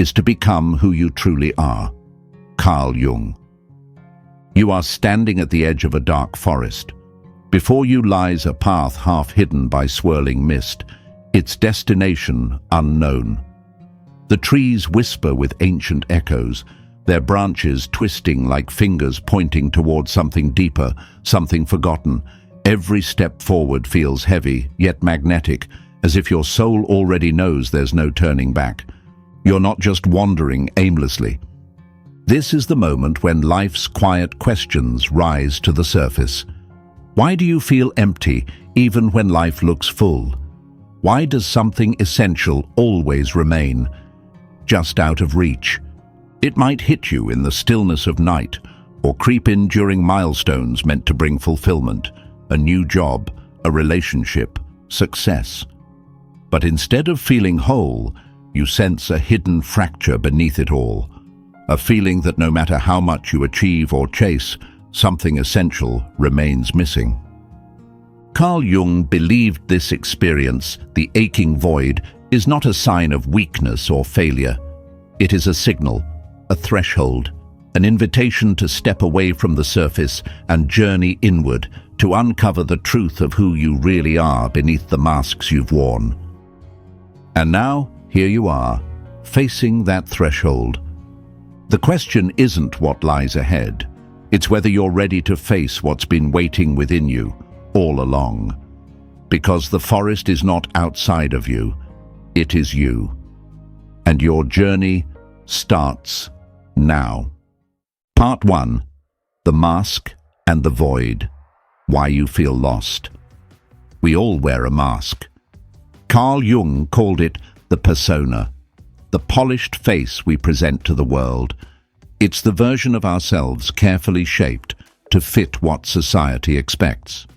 is to become who you truly are. Carl Jung. You are standing at the edge of a dark forest. Before you lies a path half hidden by swirling mist, its destination unknown. The trees whisper with ancient echoes, their branches twisting like fingers pointing towards something deeper, something forgotten. Every step forward feels heavy, yet magnetic, as if your soul already knows there's no turning back. You're not just wandering aimlessly. This is the moment when life's quiet questions rise to the surface. Why do you feel empty even when life looks full? Why does something essential always remain just out of reach? It might hit you in the stillness of night or creep in during milestones meant to bring fulfillment, a new job, a relationship, success. But instead of feeling whole, you sense a hidden fracture beneath it all, a feeling that no matter how much you achieve or chase, something essential remains missing. Carl Jung believed this experience, the aching void, is not a sign of weakness or failure. It is a signal, a threshold, an invitation to step away from the surface and journey inward to uncover the truth of who you really are beneath the masks you've worn. And now, here you are, facing that threshold. The question isn't what lies ahead. It's whether you're ready to face what's been waiting within you all along. Because the forest is not outside of you, it is you. And your journey starts now. Part 1. The Mask and the Void. Why you feel lost. We all wear a mask. Carl Jung called it the persona, the polished face we present to the world. It's the version of ourselves carefully shaped to fit what society expects.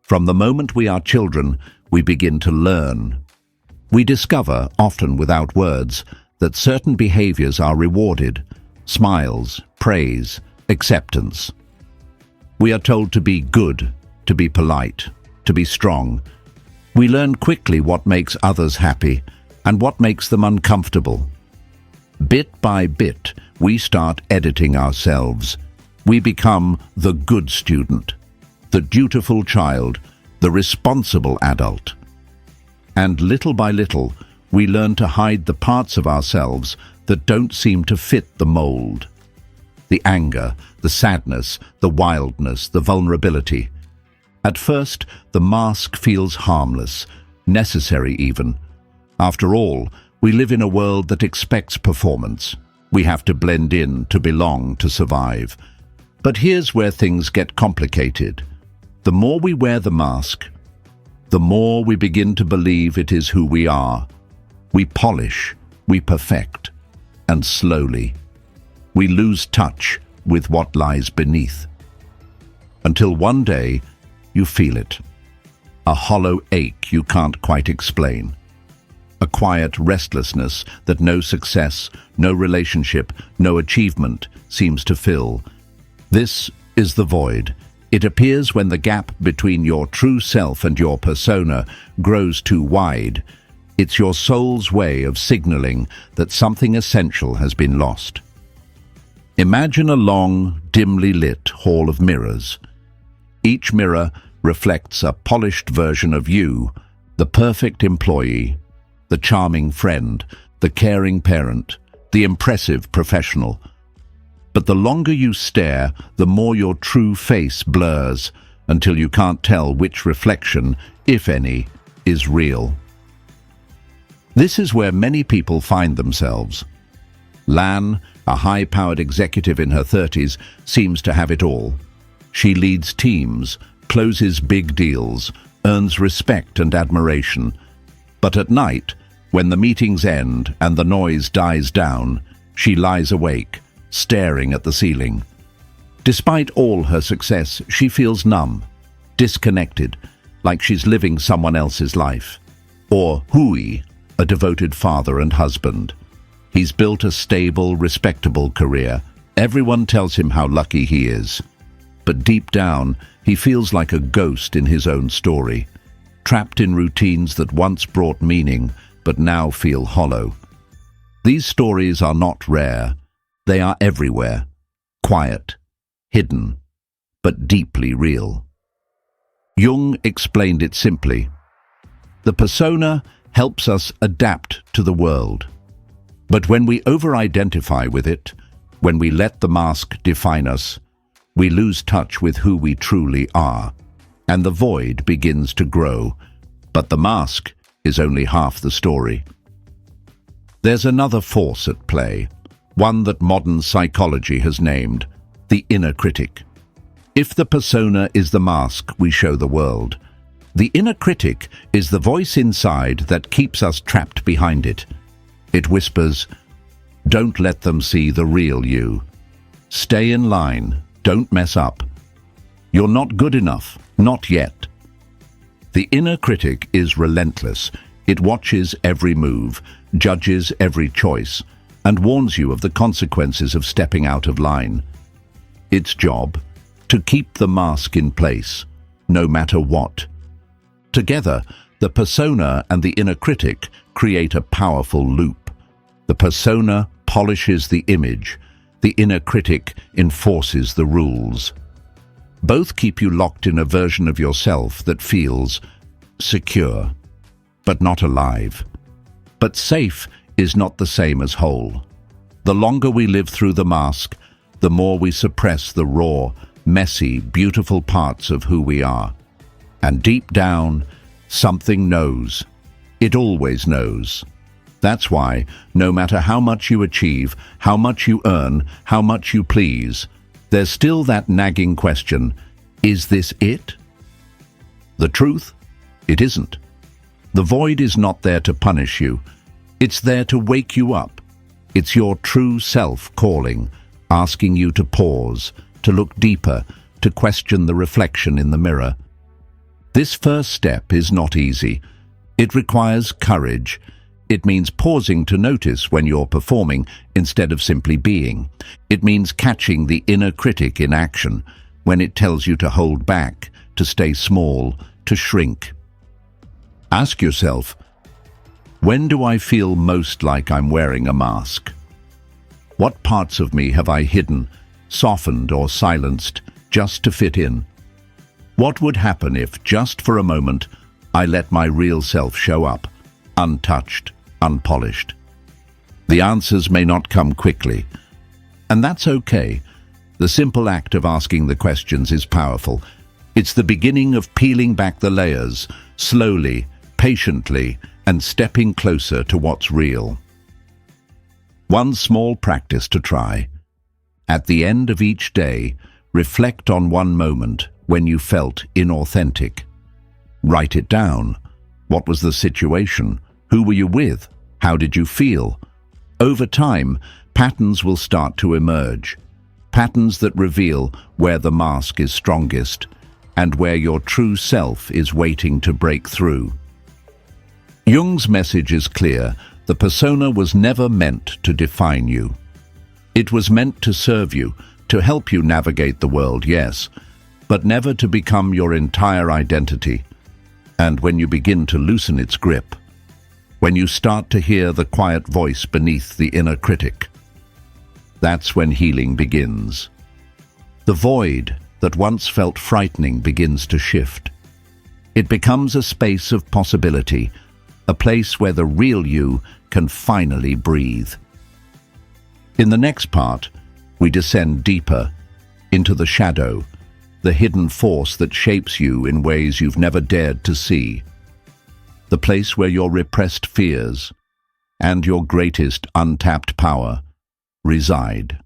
From the moment we are children, we begin to learn. We discover, often without words, that certain behaviors are rewarded: smiles, praise, acceptance. We are told to be good, to be polite, to be strong. We learn quickly what makes others happy and what makes them uncomfortable. Bit by bit, we start editing ourselves. We become the good student, the dutiful child, the responsible adult. And little by little, we learn to hide the parts of ourselves that don't seem to fit the mold. The anger, the sadness, the wildness, the vulnerability. At first, the mask feels harmless, necessary even. After all, we live in a world that expects performance. We have to blend in, to belong, to survive. But here's where things get complicated. The more we wear the mask, the more we begin to believe it is who we are. We polish, we perfect, and slowly, we lose touch with what lies beneath. Until one day, you feel it. A hollow ache you can't quite explain. A quiet restlessness that no success, no relationship, no achievement seems to fill. This is the void. It appears when the gap between your true self and your persona grows too wide. It's your soul's way of signaling that something essential has been lost. Imagine a long, dimly lit hall of mirrors. Each mirror reflects a polished version of you, the perfect employee, the charming friend, the caring parent, the impressive professional. But the longer you stare, the more your true face blurs, until you can't tell which reflection, if any, is real. This is where many people find themselves. Lan, a high-powered executive in her 30s, seems to have it all. She leads teams, closes big deals, earns respect and admiration. But at night, when the meetings end and the noise dies down, she lies awake, staring at the ceiling. Despite all her success, she feels numb, disconnected, like she's living someone else's life. Or Hui, a devoted father and husband. He's built a stable, respectable career. Everyone tells him how lucky he is. But deep down, he feels like a ghost in his own story, trapped in routines that once brought meaning, but now feel hollow. These stories are not rare. They are everywhere, quiet, hidden, but deeply real. Jung explained it simply. The persona helps us adapt to the world. But when we over-identify with it, when we let the mask define us, we lose touch with who we truly are, and the void begins to grow. But the mask is only half the story. There's another force at play, one that modern psychology has named the inner critic. If the persona is the mask we show the world, the inner critic is the voice inside that keeps us trapped behind it. It whispers, "Don't let them see the real you. Stay in line, don't mess up. You're not good enough, not yet." The inner critic is relentless. It watches every move, judges every choice, and warns you of the consequences of stepping out of line. Its job, to keep the mask in place, no matter what. Together, the persona and the inner critic create a powerful loop. The persona polishes the image, the inner critic enforces the rules. Both keep you locked in a version of yourself that feels secure, but not alive. But safe is not the same as whole. The longer we live through the mask, the more we suppress the raw, messy, beautiful parts of who we are. And deep down, something knows. It always knows. That's why, no matter how much you achieve, how much you earn, how much you please, there's still that nagging question, is this it? The truth? It isn't. The void is not there to punish you. It's there to wake you up. It's your true self calling, asking you to pause, to look deeper, to question the reflection in the mirror. This first step is not easy. It requires courage. It means pausing to notice when you're performing instead of simply being. It means catching the inner critic in action when it tells you to hold back, to stay small, to shrink. Ask yourself, when do I feel most like I'm wearing a mask? What parts of me have I hidden, softened or silenced just to fit in? What would happen if, just for a moment, I let my real self show up, untouched, unpolished? The answers may not come quickly, and that's okay. The simple act of asking the questions is powerful. It's the beginning of peeling back the layers, slowly, patiently, and stepping closer to what's real. One small practice to try. At the end of each day, reflect on one moment when you felt inauthentic. Write it down. What was the situation? Who were you with? How did you feel? Over time, patterns will start to emerge. Patterns that reveal where the mask is strongest and where your true self is waiting to break through. Jung's message is clear. The persona was never meant to define you. It was meant to serve you, to help you navigate the world, yes, but never to become your entire identity. And when you begin to loosen its grip, when you start to hear the quiet voice beneath the inner critic, that's when healing begins. The void that once felt frightening begins to shift. It becomes a space of possibility, a place where the real you can finally breathe. In the next part, we descend deeper into the shadow, the hidden force that shapes you in ways you've never dared to see. The place where your repressed fears and your greatest untapped power reside.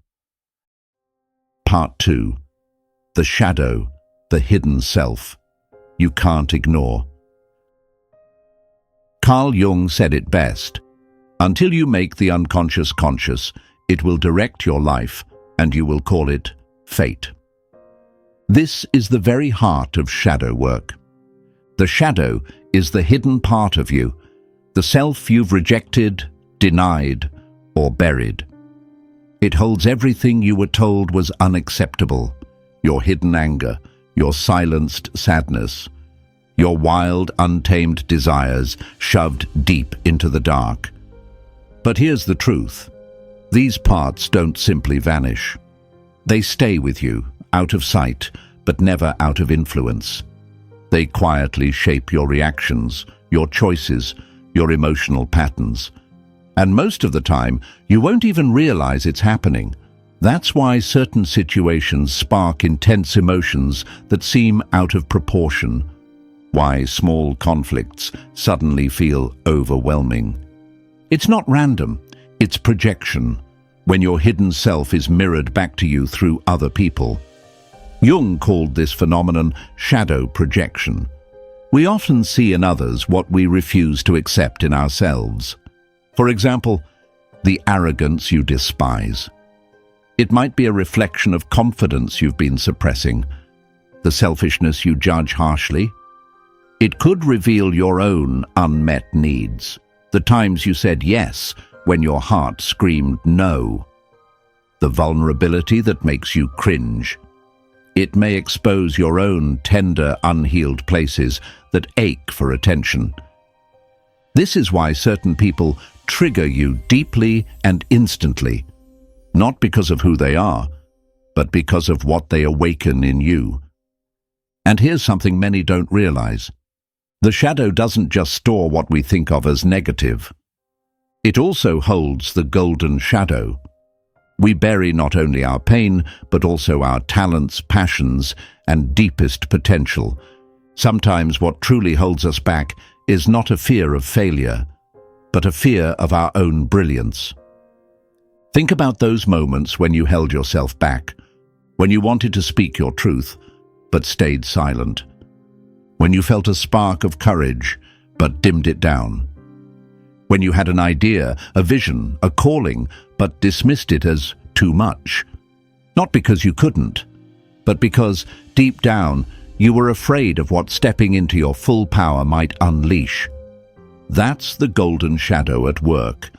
Part 2. The shadow, the hidden self you can't ignore. Carl Jung said it best. Until you make the unconscious conscious, it will direct your life, and you will call it fate. This is the very heart of shadow work. The shadow is the hidden part of you, the self you've rejected, denied, or buried. It holds everything you were told was unacceptable, your hidden anger, your silenced sadness, your wild, untamed desires shoved deep into the dark. But here's the truth. These parts don't simply vanish. They stay with you, out of sight, but never out of influence. They quietly shape your reactions, your choices, your emotional patterns. And most of the time, you won't even realize it's happening. That's why certain situations spark intense emotions that seem out of proportion. Why small conflicts suddenly feel overwhelming. It's not random, it's projection, when your hidden self is mirrored back to you through other people. Jung called this phenomenon shadow projection. We often see in others what we refuse to accept in ourselves. For example, the arrogance you despise. It might be a reflection of confidence you've been suppressing, the selfishness you judge harshly. It could reveal your own unmet needs, the times you said yes when your heart screamed no, the vulnerability that makes you cringe. It may expose your own tender, unhealed places that ache for attention. This is why certain people trigger you deeply and instantly, not because of who they are, but because of what they awaken in you. And here's something many don't realize. The shadow doesn't just store what we think of as negative. It also holds the golden shadow. We bury not only our pain, but also our talents, passions, and deepest potential. Sometimes what truly holds us back is not a fear of failure, but a fear of our own brilliance. Think about those moments when you held yourself back, when you wanted to speak your truth, but stayed silent, when you felt a spark of courage, but dimmed it down, when you had an idea, a vision, a calling, but dismissed it as too much, not because you couldn't, but because, deep down, you were afraid of what stepping into your full power might unleash. That's the golden shadow at work.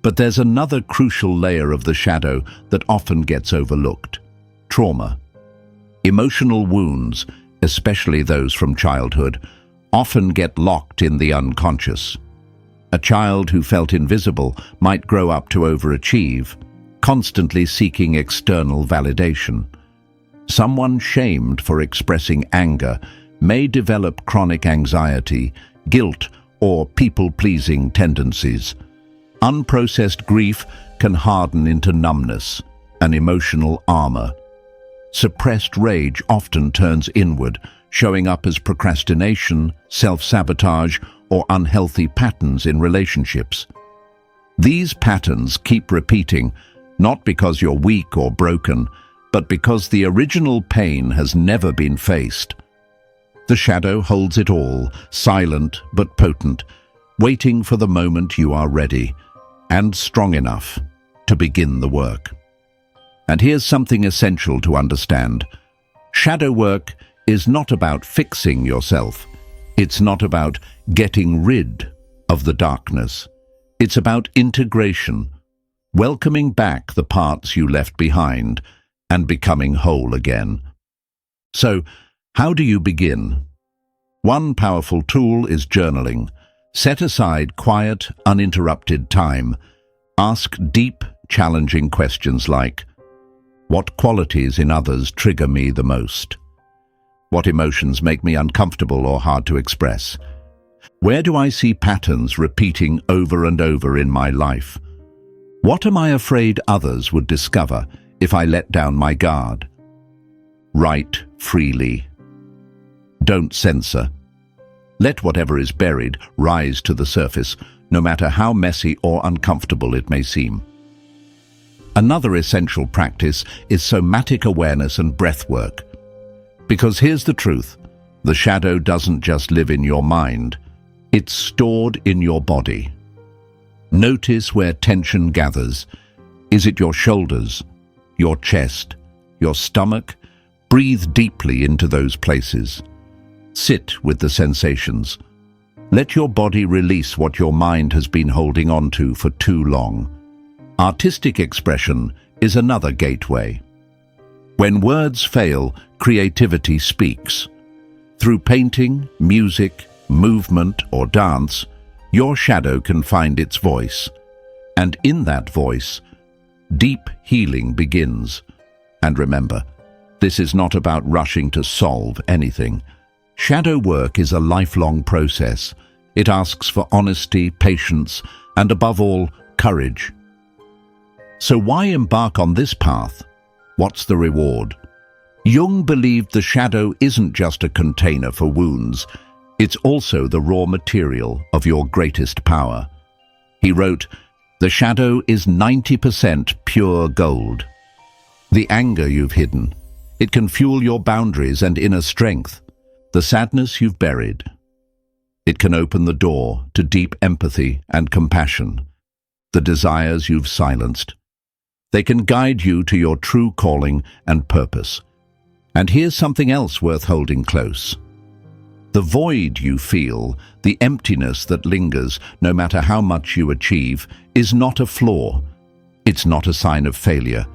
But there's another crucial layer of the shadow that often gets overlooked: trauma. Emotional wounds, especially those from childhood, often get locked in the unconscious. A child who felt invisible might grow up to overachieve, constantly seeking external validation. Someone shamed for expressing anger may develop chronic anxiety, guilt, or people-pleasing tendencies. Unprocessed grief can harden into numbness, an emotional armor. Suppressed rage often turns inward, showing up as procrastination, self-sabotage, or unhealthy patterns in relationships. These patterns keep repeating, not because you're weak or broken, but because the original pain has never been faced. The shadow holds it all, silent but potent, waiting for the moment you are ready and strong enough to begin the work. And here's something essential to understand. Shadow work is not about fixing yourself. It's not about getting rid of the darkness. It's about integration, welcoming back the parts you left behind and becoming whole again. So, how do you begin? One powerful tool is journaling. Set aside quiet, uninterrupted time. Ask deep, challenging questions like, what qualities in others trigger me the most? What emotions make me uncomfortable or hard to express? Where do I see patterns repeating over and over in my life? What am I afraid others would discover if I let down my guard? Write freely. Don't censor. Let whatever is buried rise to the surface, no matter how messy or uncomfortable it may seem. Another essential practice is somatic awareness and breath work. Because here's the truth, the shadow doesn't just live in your mind, it's stored in your body. Notice where tension gathers. Is it your shoulders, your chest, your stomach? Breathe deeply into those places. Sit with the sensations. Let your body release what your mind has been holding on to for too long. Artistic expression is another gateway. When words fail, creativity speaks. Through painting, music, movement, or dance, your shadow can find its voice. And in that voice, deep healing begins. And remember, this is not about rushing to solve anything. Shadow work is a lifelong process. It asks for honesty, patience, and above all, courage. So why embark on this path? What's the reward? Jung believed the shadow isn't just a container for wounds, it's also the raw material of your greatest power. He wrote, "The shadow is 90% pure gold." The anger you've hidden, it can fuel your boundaries and inner strength. The sadness you've buried, it can open the door to deep empathy and compassion. The desires you've silenced, they can guide you to your true calling and purpose. And here's something else worth holding close. The void you feel, the emptiness that lingers, no matter how much you achieve, is not a flaw. It's not a sign of failure.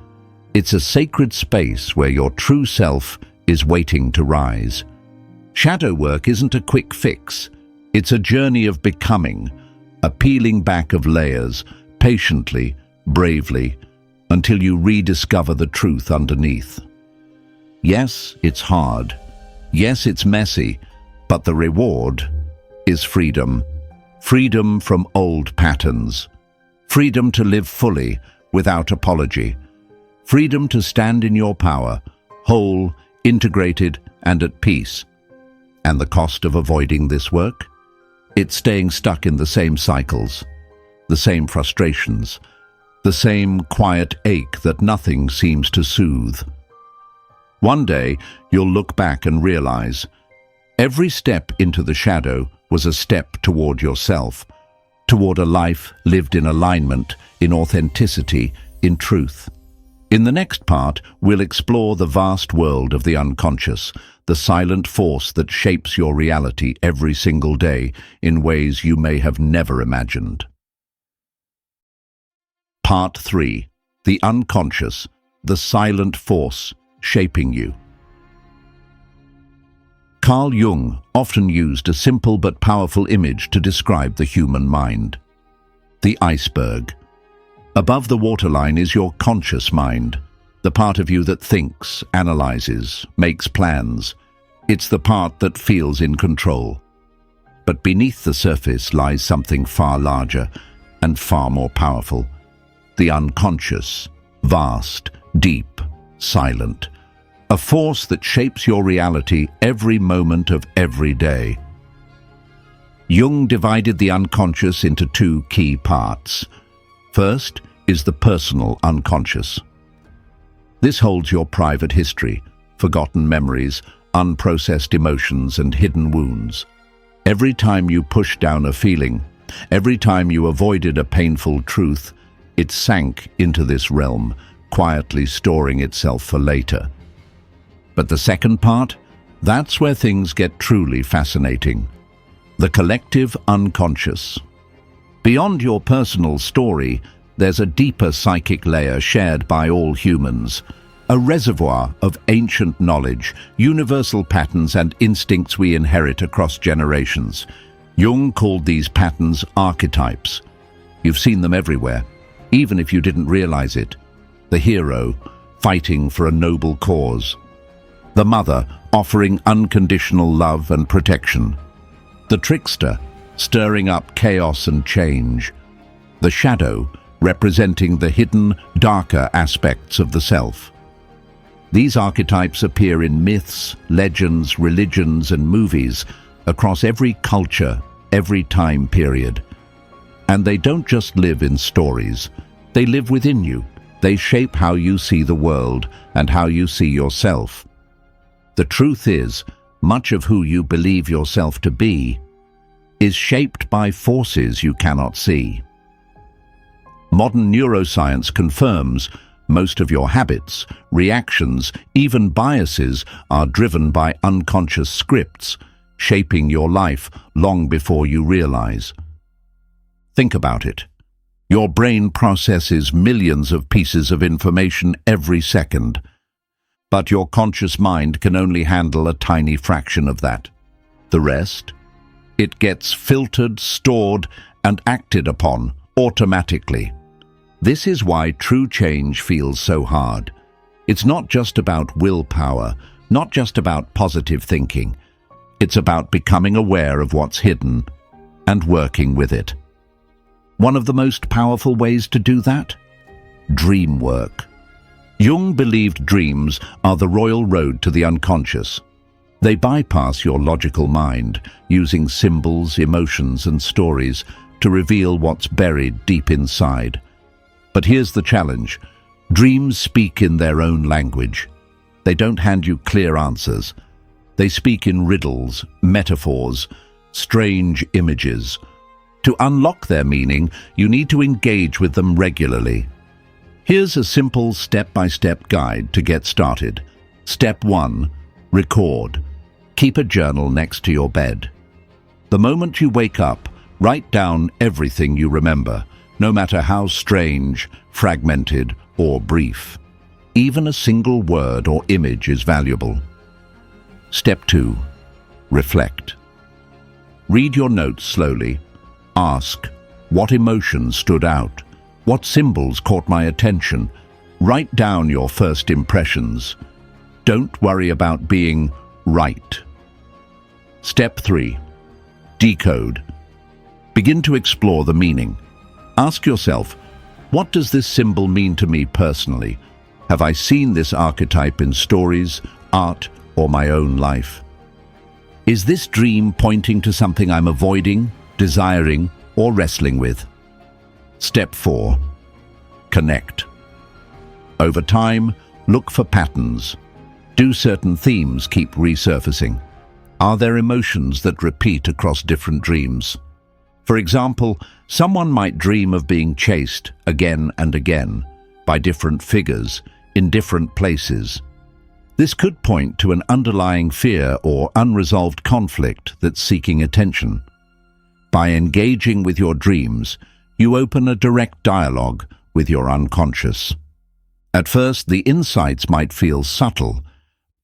It's a sacred space where your true self is waiting to rise. Shadow work isn't a quick fix. It's a journey of becoming, a peeling back of layers, patiently, bravely, until you rediscover the truth underneath. Yes, it's hard. Yes, it's messy, but the reward is freedom. Freedom from old patterns. Freedom to live fully, without apology. Freedom to stand in your power, whole, integrated, and at peace. And the cost of avoiding this work? It's staying stuck in the same cycles, the same frustrations, the same quiet ache that nothing seems to soothe. One day, you'll look back and realize, every step into the shadow was a step toward yourself, toward a life lived in alignment, in authenticity, in truth. In the next part, we'll explore the vast world of the unconscious, the silent force that shapes your reality every single day in ways you may have never imagined. Part 3. The unconscious, the silent force shaping you. Carl Jung often used a simple but powerful image to describe the human mind. The iceberg. Above the waterline is your conscious mind, the part of you that thinks, analyzes, makes plans. It's the part that feels in control. But beneath the surface lies something far larger and far more powerful. The unconscious, vast, deep, silent. A force that shapes your reality every moment of every day. Jung divided the unconscious into two key parts. First is the personal unconscious. This holds your private history, forgotten memories, unprocessed emotions, and hidden wounds. Every time you pushed down a feeling, every time you avoided a painful truth, it sank into this realm, quietly storing itself for later. But the second part, that's where things get truly fascinating. The collective unconscious. Beyond your personal story, there's a deeper psychic layer shared by all humans, a reservoir of ancient knowledge, universal patterns and instincts we inherit across generations. Jung called these patterns archetypes. You've seen them everywhere, even if you didn't realize it. The hero, fighting for a noble cause. The mother, offering unconditional love and protection. The trickster, stirring up chaos and change. The shadow, representing the hidden, darker aspects of the self. These archetypes appear in myths, legends, religions, and movies across every culture, every time period. And they don't just live in stories. They live within you. They shape how you see the world and how you see yourself. The truth is, much of who you believe yourself to be is shaped by forces you cannot see. Modern neuroscience confirms most of your habits, reactions, even biases are driven by unconscious scripts, shaping your life long before you realize. Think about it. Your brain processes millions of pieces of information every second, but your conscious mind can only handle a tiny fraction of that. The rest? It gets filtered, stored, and acted upon automatically. This is why true change feels so hard. It's not just about willpower, not just about positive thinking. It's about becoming aware of what's hidden and working with it. One of the most powerful ways to do that? Dream work. Jung believed dreams are the royal road to the unconscious. They bypass your logical mind, using symbols, emotions, and stories to reveal what's buried deep inside. But here's the challenge. Dreams speak in their own language. They don't hand you clear answers. They speak in riddles, metaphors, strange images. To unlock their meaning, you need to engage with them regularly. Here's a simple step-by-step guide to get started. Step 1. Record. Keep a journal next to your bed. The moment you wake up, write down everything you remember, no matter how strange, fragmented, or brief. Even a single word or image is valuable. Step 2. Reflect. Read your notes slowly. Ask, what emotions stood out? What symbols caught my attention? Write down your first impressions. Don't worry about being right. Step 3. Decode. Begin to explore the meaning. Ask yourself, what does this symbol mean to me personally? Have I seen this archetype in stories, art, or my own life? Is this dream pointing to something I'm avoiding, desiring, or wrestling with? Step 4. Connect. Over time, look for patterns. Do certain themes keep resurfacing? Are there emotions that repeat across different dreams? For example, someone might dream of being chased again and again by different figures in different places. This could point to an underlying fear or unresolved conflict that's seeking attention. By engaging with your dreams, you open a direct dialogue with your unconscious. At first, the insights might feel subtle,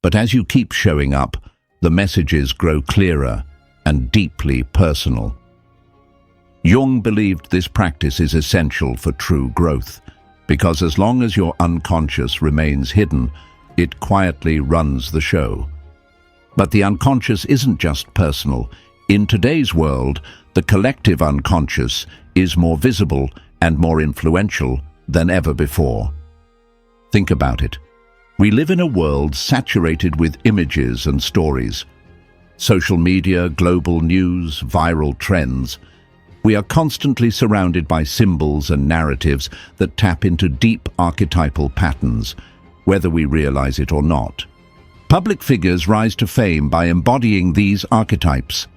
but as you keep showing up, the messages grow clearer and deeply personal. Jung believed this practice is essential for true growth, because as long as your unconscious remains hidden, it quietly runs the show. But the unconscious isn't just personal. In today's world, the collective unconscious is more visible and more influential than ever before. Think about it. We live in a world saturated with images and stories. Social media, global news, viral trends. We are constantly surrounded by symbols and narratives that tap into deep archetypal patterns, whether we realize it or not. Public figures rise to fame by embodying these archetypes: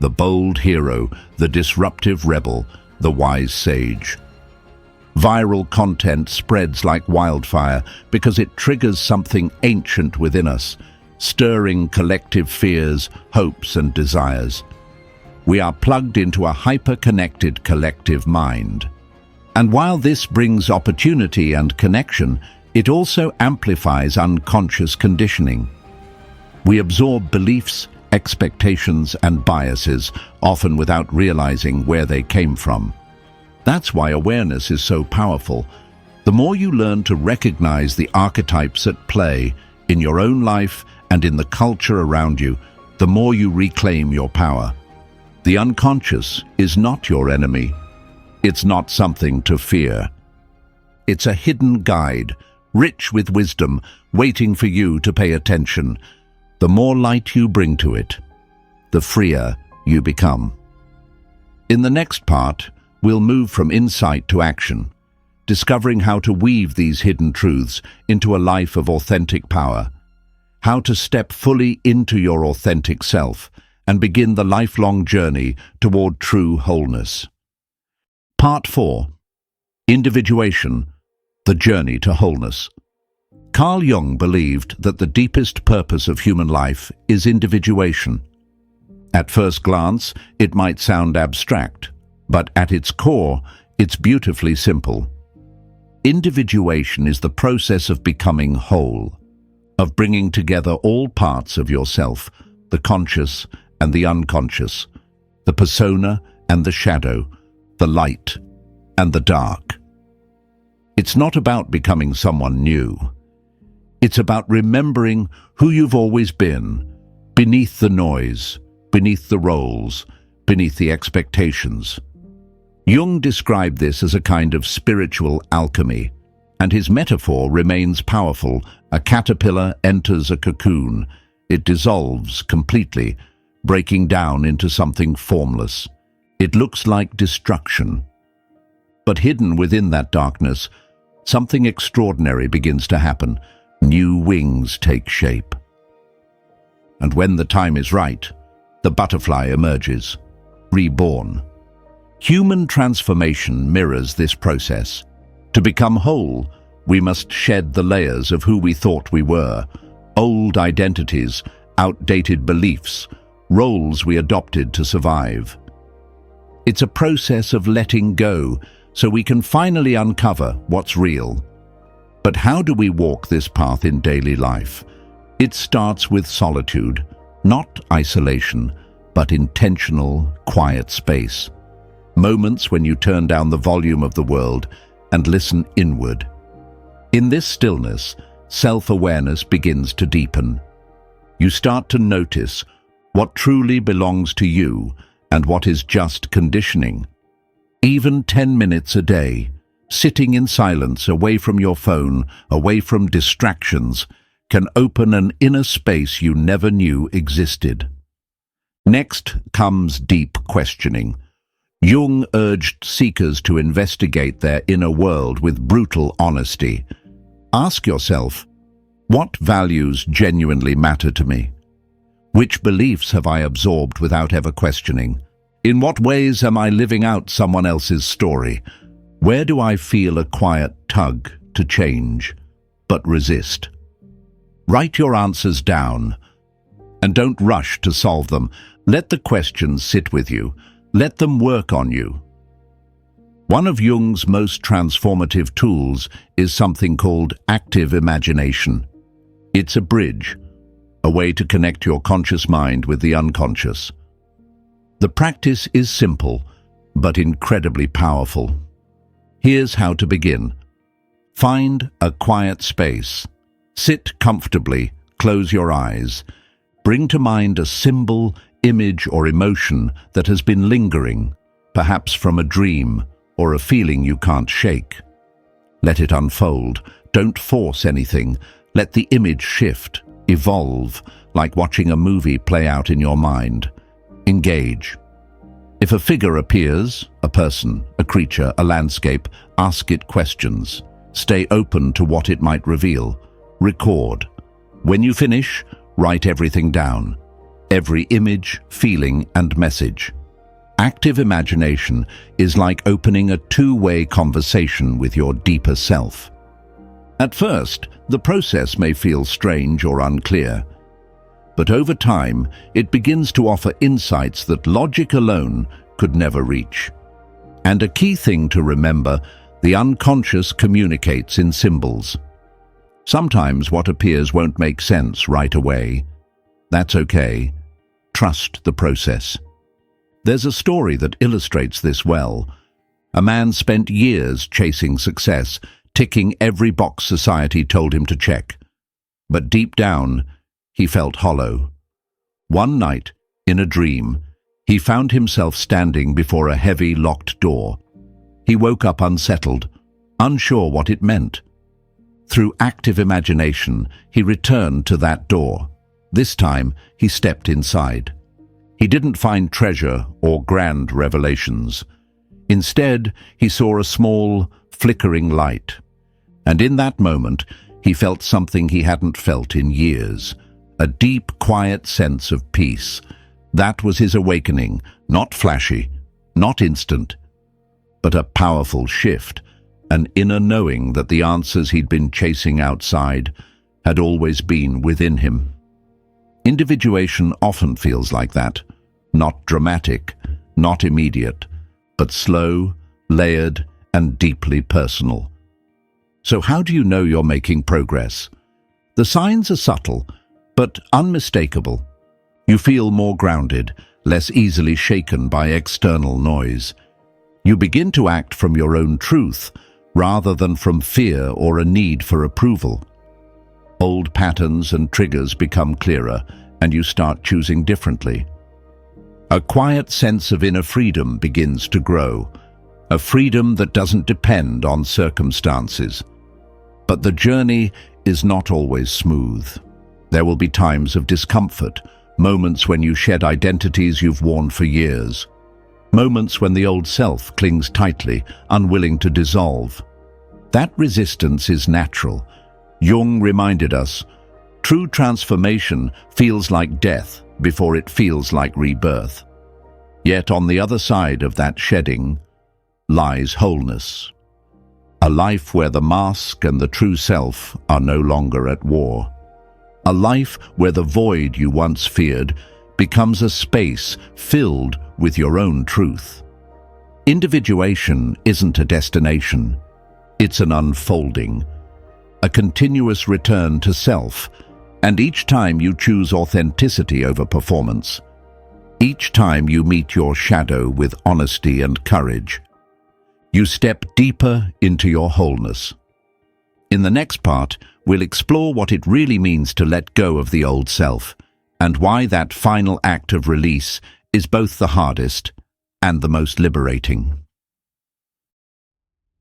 the bold hero, the disruptive rebel, the wise sage. Viral content spreads like wildfire because it triggers something ancient within us, stirring collective fears, hopes, and desires. We are plugged into a hyper-connected collective mind. And while this brings opportunity and connection, it also amplifies unconscious conditioning. We absorb beliefs, expectations, and biases, often without realizing where they came from. That's why awareness is so powerful. The more you learn to recognize the archetypes at play in your own life and in the culture around you, the more you reclaim your power. The unconscious is not your enemy. It's not something to fear. It's a hidden guide, rich with wisdom, waiting for you to pay attention. The more light you bring to it, the freer you become. In the next part, we'll move from insight to action, discovering how to weave these hidden truths into a life of authentic power, how to step fully into your authentic self and begin the lifelong journey toward true wholeness. Part 4. Individuation, the journey to wholeness. Carl Jung believed that the deepest purpose of human life is individuation. At first glance, it might sound abstract, but at its core, it's beautifully simple. Individuation is the process of becoming whole, of bringing together all parts of yourself, the conscious and the unconscious, the persona and the shadow, the light and the dark. It's not about becoming someone new. It's about remembering who you've always been, beneath the noise, beneath the roles, beneath the expectations. Jung described this as a kind of spiritual alchemy, and his metaphor remains powerful. A caterpillar enters a cocoon. It dissolves completely, breaking down into something formless. It looks like destruction. But hidden within that darkness, something extraordinary begins to happen. New wings take shape. And when the time is right, the butterfly emerges, reborn. Human transformation mirrors this process. To become whole, we must shed the layers of who we thought we were, old identities, outdated beliefs, roles we adopted to survive. It's a process of letting go so we can finally uncover what's real. But how do we walk this path in daily life? It starts with solitude, not isolation, but intentional, quiet space. Moments when you turn down the volume of the world and listen inward. In this stillness, self-awareness begins to deepen. You start to notice what truly belongs to you and what is just conditioning. Even 10 minutes a day, sitting in silence, away from your phone, away from distractions, can open an inner space you never knew existed. Next comes deep questioning. Jung urged seekers to investigate their inner world with brutal honesty. Ask yourself, what values genuinely matter to me? Which beliefs have I absorbed without ever questioning? In what ways am I living out someone else's story? Where do I feel a quiet tug to change, but resist? Write your answers down, and don't rush to solve them. Let the questions sit with you. Let them work on you. One of Jung's most transformative tools is something called active imagination. It's a bridge, a way to connect your conscious mind with the unconscious. The practice is simple, but incredibly powerful. Here's how to begin. Find a quiet space. Sit comfortably, close your eyes. Bring to mind a symbol, image, or emotion that has been lingering, perhaps from a dream or a feeling you can't shake. Let it unfold. Don't force anything. Let the image shift, evolve, like watching a movie play out in your mind. Engage. If a figure appears, a person, a creature, a landscape, ask it questions. Stay open to what it might reveal. Record. When you finish, write everything down. Every image, feeling, and message. Active imagination is like opening a two-way conversation with your deeper self. At first, the process may feel strange or unclear, but over time, it begins to offer insights that logic alone could never reach. And a key thing to remember, the unconscious communicates in symbols. Sometimes what appears won't make sense right away. That's okay. Trust the process. There's a story that illustrates this well. A man spent years chasing success, ticking every box society told him to check. But deep down, he felt hollow. One night, in a dream, he found himself standing before a heavy, locked door. He woke up unsettled, unsure what it meant. Through active imagination, he returned to that door. This time, he stepped inside. He didn't find treasure or grand revelations. Instead, he saw a small, flickering light. And in that moment, he felt something he hadn't felt in years. A deep, quiet sense of peace. That was his awakening, not flashy, not instant, but a powerful shift, an inner knowing that the answers he'd been chasing outside had always been within him. Individuation often feels like that, not dramatic, not immediate, but slow, layered, and deeply personal. So how do you know you're making progress? The signs are subtle, but unmistakable. You feel more grounded, less easily shaken by external noise. You begin to act from your own truth, rather than from fear or a need for approval. Old patterns and triggers become clearer, and you start choosing differently. A quiet sense of inner freedom begins to grow, a freedom that doesn't depend on circumstances. But the journey is not always smooth. There will be times of discomfort, moments when you shed identities you've worn for years, moments when the old self clings tightly, unwilling to dissolve. That resistance is natural. Jung reminded us, true transformation feels like death before it feels like rebirth. Yet on the other side of that shedding lies wholeness. A life where the mask and the true self are no longer at war. A life where the void you once feared becomes a space filled with your own truth. Individuation isn't a destination. It's an unfolding, a continuous return to self, and each time you choose authenticity over performance, each time you meet your shadow with honesty and courage, you step deeper into your wholeness. In the next part, we'll explore what it really means to let go of the old self, and why that final act of release is both the hardest and the most liberating.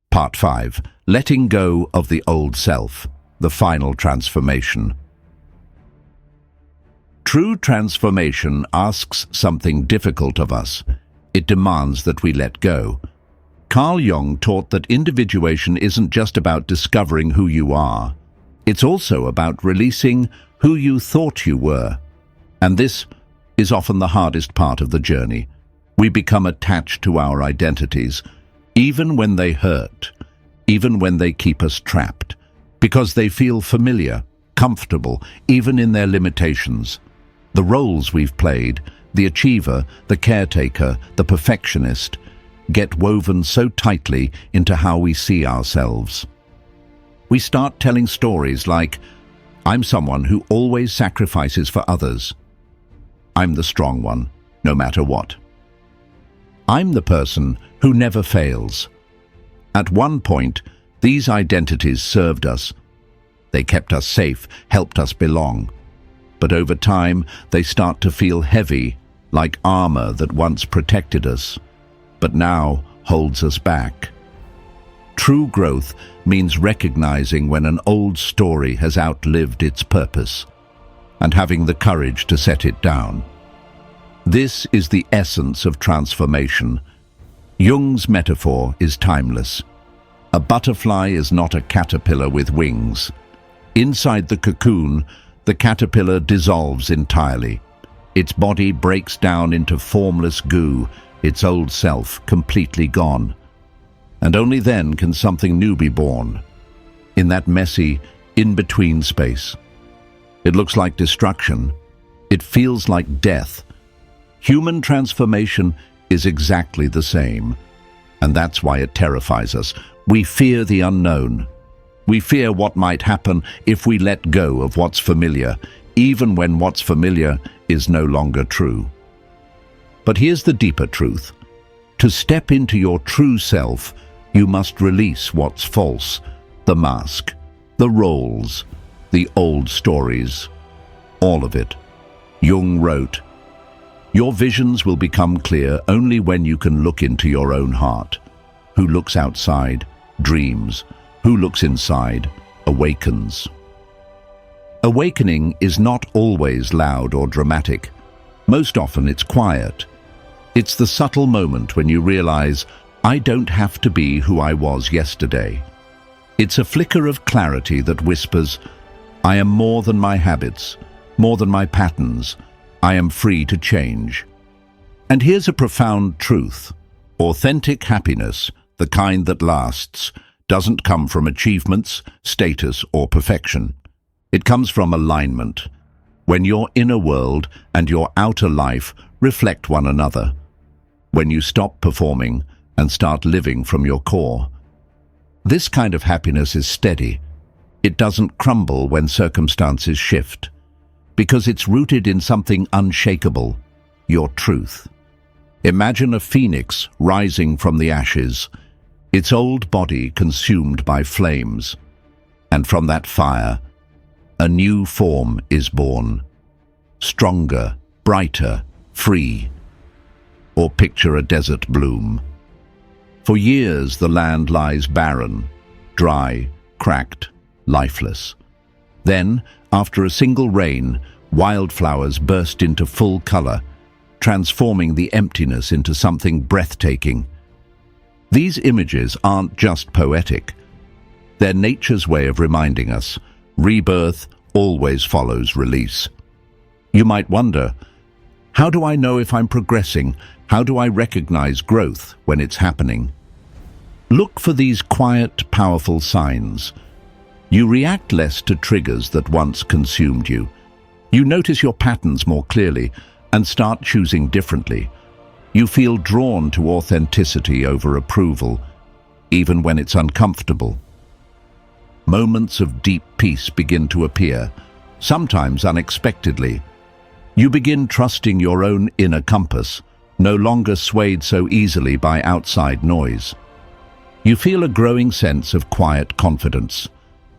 Part 5. Letting go of the old self, the final transformation. True transformation asks something difficult of us. It demands that we let go. Carl Jung taught that individuation isn't just about discovering who you are. It's also about releasing who you thought you were. And this is often the hardest part of the journey. We become attached to our identities, even when they hurt, even when they keep us trapped, because they feel familiar, comfortable, even in their limitations. The roles we've played, the achiever, the caretaker, the perfectionist, get woven so tightly into how we see ourselves. We start telling stories like, I'm someone who always sacrifices for others. I'm the strong one, no matter what. I'm the person who never fails. At one point, these identities served us. They kept us safe, helped us belong. But over time, they start to feel heavy, like armor that once protected us, but now holds us back. True growth means recognizing when an old story has outlived its purpose, and having the courage to set it down. This is the essence of transformation. Jung's metaphor is timeless. A butterfly is not a caterpillar with wings. Inside the cocoon, the caterpillar dissolves entirely. Its body breaks down into formless goo, its old self completely gone. And only then can something new be born, in that messy, in-between space. It looks like destruction. It feels like death. Human transformation is exactly the same, and that's why it terrifies us. We fear the unknown. We fear what might happen if we let go of what's familiar, even when what's familiar is no longer true. But here's the deeper truth. To step into your true self, you must release what's false, the mask, the roles, the old stories, all of it. Jung wrote, "Your visions will become clear only when you can look into your own heart. Who looks outside, dreams. Who looks inside, awakens." Awakening is not always loud or dramatic. Most often it's quiet. It's the subtle moment when you realize, I don't have to be who I was yesterday. It's a flicker of clarity that whispers, I am more than my habits, more than my patterns. I am free to change. And here's a profound truth. Authentic happiness, the kind that lasts, doesn't come from achievements, status, or perfection. It comes from alignment, when your inner world and your outer life reflect one another, when you stop performing and start living from your core. This kind of happiness is steady. It doesn't crumble when circumstances shift, because it's rooted in something unshakable, your truth. Imagine a phoenix rising from the ashes. its old body consumed by flames. And from that fire, a new form is born, stronger, brighter, free. Or picture a desert bloom. For years the land lies barren, dry, cracked, lifeless. Then, after a single rain, wildflowers burst into full color, transforming the emptiness into something breathtaking. These images aren't just poetic. They're nature's way of reminding us, rebirth always follows release. You might wonder, how do I know if I'm progressing? How do I recognize growth when it's happening? Look for these quiet, powerful signs. You react less to triggers that once consumed you. You notice your patterns more clearly and start choosing differently. You feel drawn to authenticity over approval, even when it's uncomfortable. Moments of deep peace begin to appear, sometimes unexpectedly. You begin trusting your own inner compass, no longer swayed so easily by outside noise. You feel a growing sense of quiet confidence,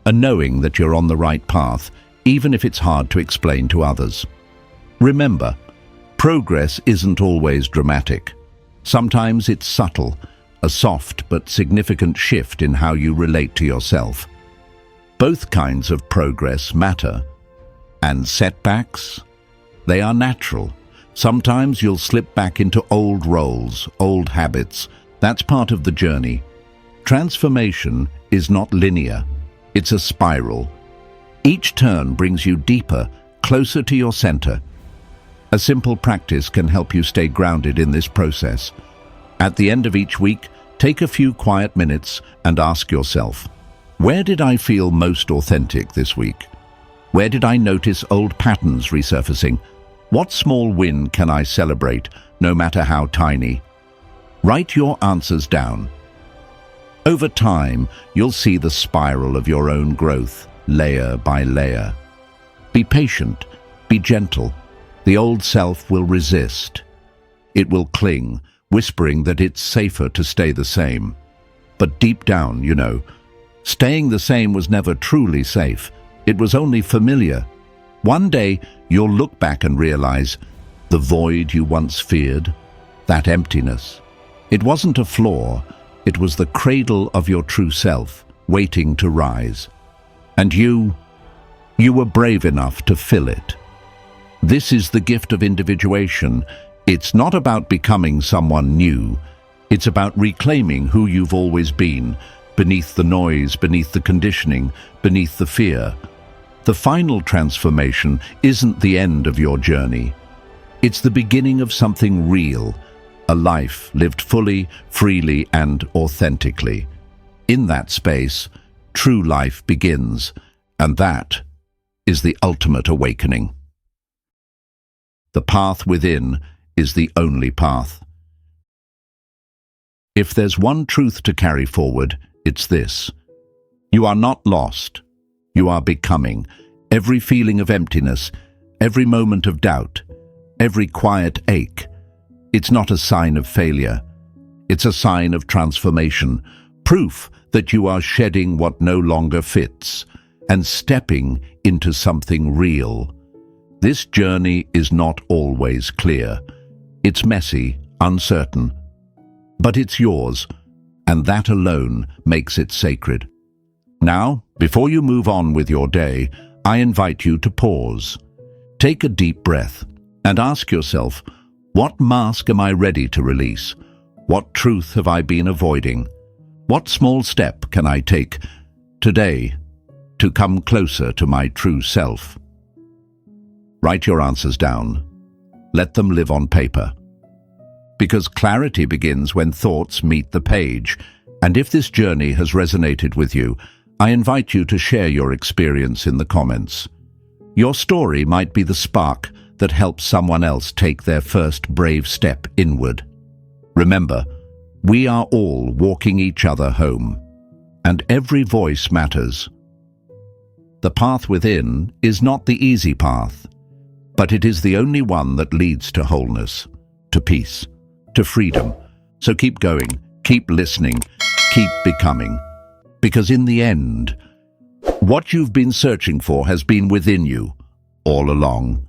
a knowing that you're on the right path, even if it's hard to explain to others. Remember, progress isn't always dramatic. Sometimes it's subtle, a soft but significant shift in how you relate to yourself. Both kinds of progress matter. And setbacks? They are natural. Sometimes you'll slip back into old roles, old habits. That's part of the journey. Transformation is not linear. It's a spiral. Each turn brings you deeper, closer to your center. A simple practice can help you stay grounded in this process. At the end of each week, take a few quiet minutes and ask yourself, where did I feel most authentic this week? Where did I notice old patterns resurfacing? What small win can I celebrate, no matter how tiny? Write your answers down. Over time, you'll see the spiral of your own growth, layer by layer. Be patient, be gentle. The old self will resist. It will cling, whispering that it's safer to stay the same. But deep down, you know, staying the same was never truly safe. It was only familiar. One day, you'll look back and realize the void you once feared, that emptiness. It wasn't a flaw, it was the cradle of your true self, waiting to rise. And you were brave enough to fill it. This is the gift of individuation. It's not about becoming someone new. It's about reclaiming who you've always been, beneath the noise, beneath the conditioning, beneath the fear. The final transformation isn't the end of your journey. It's the beginning of something real, a life lived fully, freely, and authentically. In that space, true life begins, and that is the ultimate awakening. The path within is the only path. If there's one truth to carry forward, it's this. You are not lost. You are becoming. Every feeling of emptiness, every moment of doubt, every quiet ache, it's not a sign of failure. It's a sign of transformation, proof that you are shedding what no longer fits and stepping into something real. This journey is not always clear. It's messy, uncertain, but it's yours, and that alone makes it sacred. Now, before you move on with your day, I invite you to pause. Take a deep breath and ask yourself, what mask am I ready to release? What truth have I been avoiding? What small step can I take today to come closer to my true self? Write your answers down. Let them live on paper. Because clarity begins when thoughts meet the page, and if this journey has resonated with you, I invite you to share your experience in the comments. Your story might be the spark that helps someone else take their first brave step inward. Remember, we are all walking each other home, and every voice matters. The path within is not the easy path, but it is the only one that leads to wholeness, to peace, to freedom. So keep going, keep listening, keep becoming. Because in the end, what you've been searching for has been within you all along.